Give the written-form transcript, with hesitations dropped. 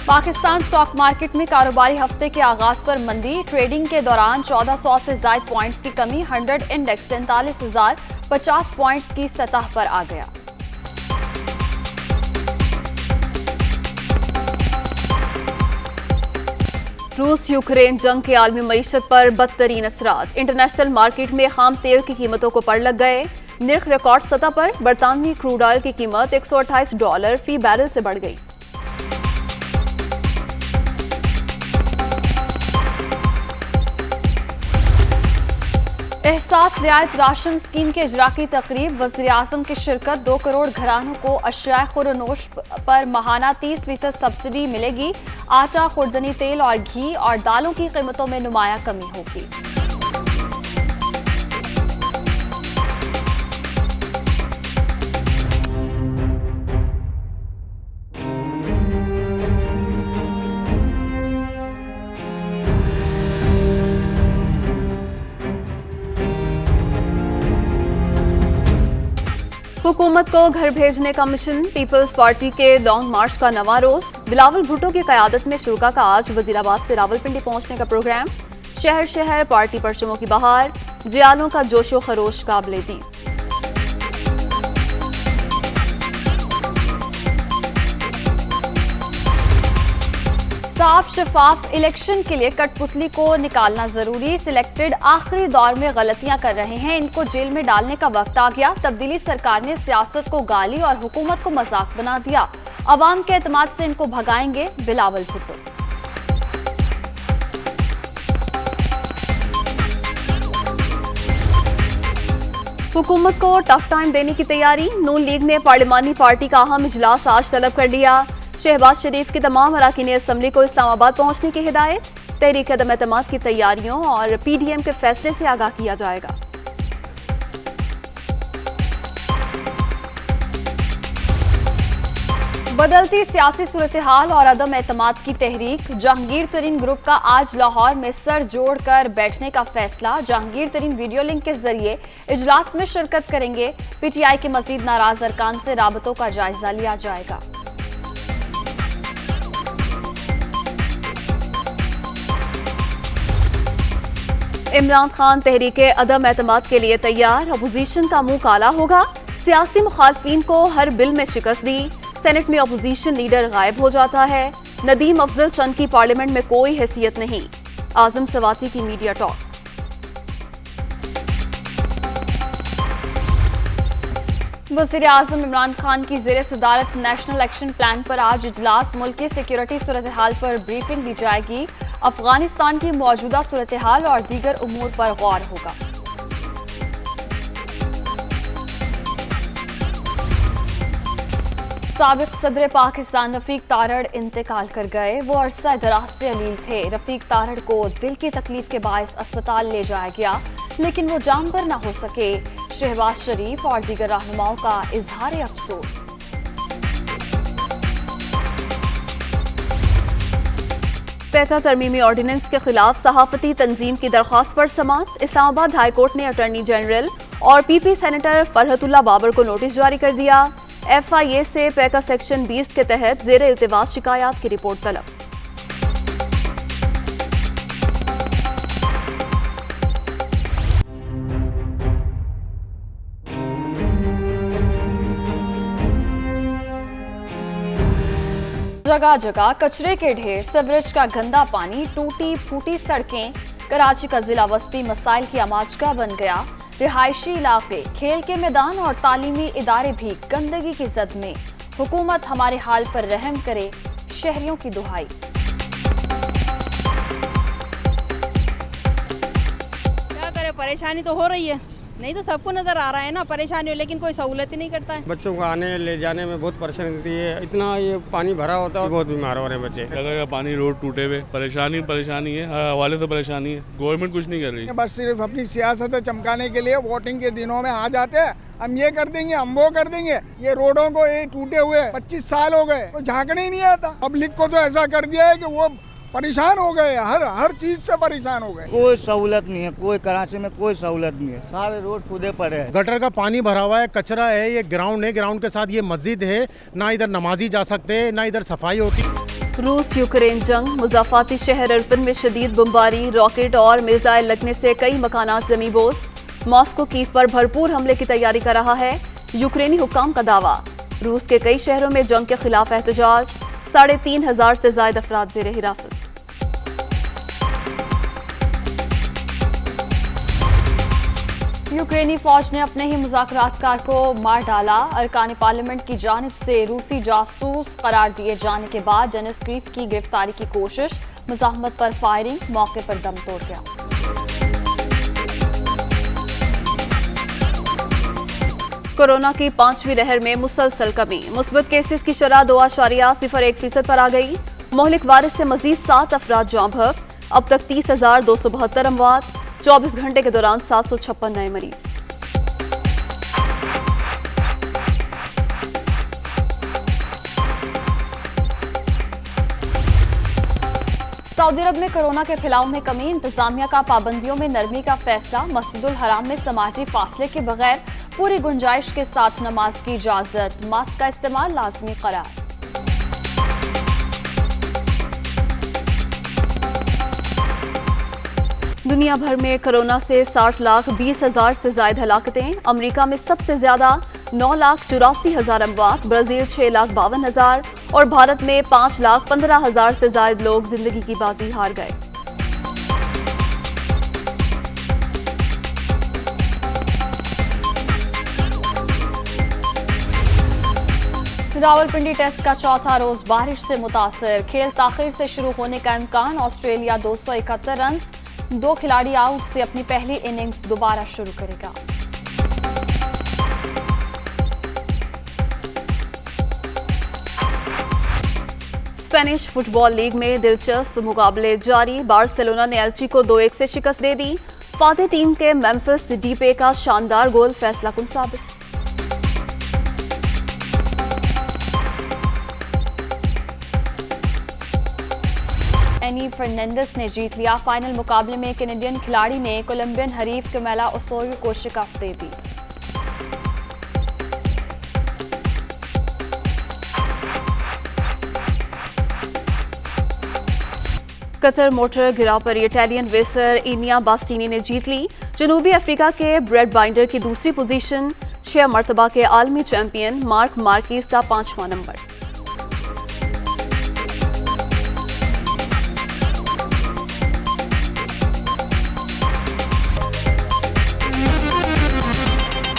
Pakistan stock market में कारोबारी हफ्ते के आगाज पर मंदी। ट्रेडिंग के दौरान 1400 से ज्यादा पॉइंट्स की कमी। 100 इंडेक्स 43,050 पॉइंट्स की सतह पर आ गया। रूस यूक्रेन जंग के आलमी मईशत पर बदतरीन असरात। इंटरनेशनल मार्केट में खाम तेल की कीमतों को पड़ लग गए। निर्ख रिकॉर्ड सतह पर। बरतानवी क्रूड ऑयल की कीमत $128 फी बैरल से बढ़ गई। एहसास रियायत राशन स्कीम के इजरा की तकरीब। वज़ीर आज़म की शिरकत। 2 करोड़ घरानों को अशियाए खुरनोश पर माहाना 30% सब्सिडी मिलेगी। आटा, खुर्दनी तेल और घी और दालों की कीमतों में नुमाया कमी होगी। हुकूमत को घर भेजने का मिशन। पीपल्स पार्टी के लॉन्ग मार्च का नवा रोज। बिलावल भुट्टो की क़यादत में शुरा का आज वजीराबाद से रावलपिंडी पहुंचने का प्रोग्राम। शहर शहर पार्टी परचमों की बहार। जियालों का जोशो खरोश काबिल-ए-दीद। साफ शफाफ इलेक्शन के लिए कठपुतली को निकालना जरूरी। सिलेक्टेड आखिरी दौर में गलतियां कर रहे हैं, इनको जेल में डालने का वक्त आ गया। तब्दीली सरकार ने सियासत को गाली और हुकूमत को मजाक बना दिया। अवाम के एतमाद से इनको भगाएंगे बिलावल भुट्टो। हुकूमत को टफ टाइम देने की तैयारी। नून लीग ने पार्लिमानी पार्टी का अहम इजलास आज तलब कर लिया। शहबाज शरीफ की तमाम अरकान असम्बली को इस्लामाबाद पहुंचने की हिदायत। तहरीक अदम एतमाद की तैयारियों और PDM के फैसले से आगाह किया जाएगा। बदलती सियासी सूरत हाल और अदम एतमाद की तहरीक। जहांगीर तरीन ग्रुप का आज लाहौर में सर जोड़कर बैठने का फैसला। जहांगीर तरीन वीडियो लिंक के जरिए इजलास में शिरकत करेंगे। PTI के मजीद नाराज अरकान से राबतों का जायजा लिया जाएगा। इमरान खान तहरीके अदम एतमाद के लिए तैयार। अपोजिशन का मुंह काला होगा। सियासी मुखालफिन को हर बिल में शिकस्त दी। सेनेट में अपोजिशन लीडर गायब हो जाता है। नदीम अफजल चंद की पार्लियामेंट में कोई हैसियत नहीं। आजम सवाती की मीडिया टॉक। वज़ीर आज़म इमरान खान की ज़ेरे सदारत नेशनल एक्शन प्लान पर आज इजलास। मुल्क की सिक्योरिटी सूरत हाल पर ब्रीफिंग दी जाएगी। अफगानिस्तान की मौजूदा सूरत हाल और दीगर उमूर पर गौर होगा। साबिक सदर पाकिस्तान रफीक तारड़ इंतकाल कर गए। वो अरसा दराज से अलील थे। रफीक तारड़ को दिल की तकलीफ के बायस अस्पताल ले जाया गया, लेकिन वो जान पर न हो सके। शहबाज शरीफ और दीगर रहनुमाओं का इजहार अफसोस। पैका तरमीमी ऑर्डिनेंस के खिलाफ सहाफती तंजीम की दरख्वास्त पर समाअत। इस्लामाबाद हाईकोर्ट ने अटॉर्नी जनरल और PP सेनेटर फरहतुल्लाह बाबर को नोटिस जारी कर दिया। FIA से पैका सेक्शन 20 के तहत ज़ेरे इल्तिवास शिकायत की रिपोर्ट तलब। जगह जगह कचरे के ढेर, सीवरेज का गंदा पानी, टूटी फूटी सड़कें। कराची का जिला वस्ती मसाइल की आमाजगा बन गया। रिहायशी इलाके, खेल के मैदान और तालीमी इदारे भी गंदगी की जद में। हुकूमत हमारे हाल पर रहम करे, शहरियों की दुहाई। क्या करे, परेशानी तो हो रही है, नहीं तो सबको नजर आ रहा है ना परेशानी, लेकिन कोई सहूलत ही नहीं करता है। बच्चों को आने ले जाने में बहुत परेशानी होती है। इतना ये पानी भरा होता है, बहुत बीमार हो रहे हैं बच्चे। जगह का पानी, रोड टूटे हुए, परेशानी है, हर हवाले से परेशानी है। गवर्नमेंट कुछ नहीं कर रही, बस सिर्फ अपनी सियासत चमकाने के लिए वोटिंग के दिनों में आ जाते हैं। हम ये कर देंगे, हम वो कर देंगे। ये रोडों को ये टूटे हुए 25 साल हो गए, तो झांकने ही नहीं आता। पब्लिक को तो ऐसा कर दिया है कि वो परेशान हो गए, हर चीज से परेशान हो गए। कोई सहूलत नहीं है, कोई कराची में कोई सहूलत नहीं है। सारे रोड खुदे पड़े हैं। गटर का पानी भरा हुआ है, कचरा है, ये ग्राउंड है, ग्राउंड के साथ ये मस्जिद है। ना इधर नमाजी जा सकते हैं, ना इधर सफाई होती। रूस यूक्रेन जंग, मुज़ाफ़ाती शहर अर्बिन में शदीद बमबारी, रॉकेट और मिसाइल लगने से कई मकानात ज़मींदोज़। मॉस्को कीव पर भरपूर हमले की तैयारी कर रहा है, यूक्रेनी हुक्काम का दावा। रूस के कई शहरों में जंग के खिलाफ एहतजाज, 3,500 से ज्यादा अफराद ज़ेरे हिरासत। यूक्रेनी फौज ने अपने ही मुज़ाकरातकार को मार डाला। अरकान पार्लियामेंट की जानिब से रूसी जासूस करार दिए जाने के बाद डेनिस क्रीफ की गिरफ्तारी की कोशिश, मुज़ाहमत पर फायरिंग, मौके पर दम तोड़ गया। कोरोना की 5वीं लहर में मुसलसल कमी, मुस्बत केसेस की शरह 2.01% पर आ गई। मोहलिक वायरस से मजीद 7 अफराद जाँ बहक, अब तक 30,272 अमवात, 24 घंटे के दौरान 756 नए मरीज। सऊदी अरब में कोरोना के फैलाव में कमी, इंतजामिया का पाबंदियों में नरमी का फैसला। मस्जिदुल हराम में समाजी फासले के बगैर पूरी गुंजाइश के साथ नमाज की इजाजत, मास्क का इस्तेमाल लाजमी करार। दुनिया भर में कोरोना से 60,20,000 से ज्यादा हलाकतें। अमेरिका में सबसे ज्यादा 9,84,000 अमवात, ब्राजील 6,52,000 और भारत में 5,15,000 से ज्यादा लोग जिंदगी की बाजी हार गए। रावलपिंडी टेस्ट का चौथा रोज बारिश से मुतासर, खेल ताखिर से शुरू होने का इम्कान। ऑस्ट्रेलिया 271 रन, 2 खिलाड़ी आउट से अपनी पहली इनिंग्स दोबारा शुरू करेगा। स्पेनिश फुटबॉल लीग में दिलचस्प मुकाबले जारी, बार्सिलोना ने एल्ची को 2-1 से शिकस्त दे दी। फातेह टीम के मेम्फिस डीपे का शानदार गोल फैसला कुन साबित। एनी फर्नांडिस ने जीत लिया फाइनल मुकाबले में कैनेडियन खिलाड़ी ने कोलंबियन हरीफ कैमिला ओसोरियो को शिकस्त दे दी। कतर मोटर गिरा पर इटालियन रेसर इनिया बास्टिनी ने जीत ली। जनूबी अफ्रीका के ब्रेड बाइंडर की दूसरी पोजीशन, 6 मरतबा के आलमी चैंपियन मार्क मार्किस का 5वां नंबर।